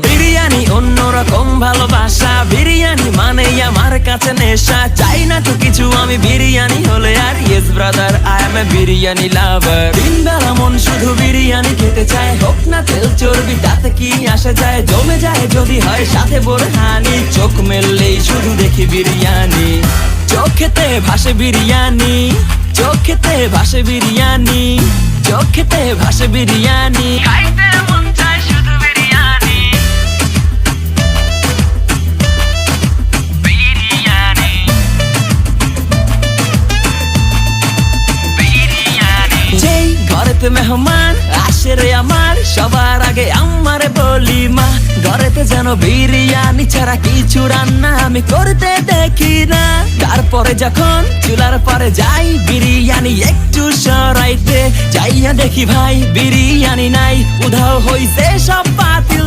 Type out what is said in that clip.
বিরিয়ানি অন্যরকম ভালোবাসা, বিরিয়ানি মানে আমার কাছে নেশা। চাই না তো কিছু আমি বিরিয়ানি হলে আর, yes brother I M A biryani লাভার। দিন বেলা মন শুধু বিরিয়ানি খেতে চায়, হোক না তেল চর্বি তাতে কি আসে যায়। জমে যায় যদি হয় সাথে বোরহানি, চোখ মেললেই শুধু দেখি বিরিয়ানি। চোখেতে ভাসে বিরিয়ানি, চোখেতে ভাসে বিরিয়ানি, চোখেতে ভাসে বিরিয়ানি। খাইতে মন চায় শুধু বিরিয়ানি, বিরিয়ানি, বিরিয়ানি। যেই ঘরেতে মেহমান আসে রে আমার, সবার আগে আমারে বলি মা। ঘরেতে যেন বিরিয়ানি ছাড়া কিছু রান্না আমি করতে দেখি না। তারপরে যখন চুলার পরে যাই বিরিয়ানি একটু সরাইতে, যাইয়া দেখি ভাই বিরিয়ানি নাই, উধাও হইছে সব বাতিল।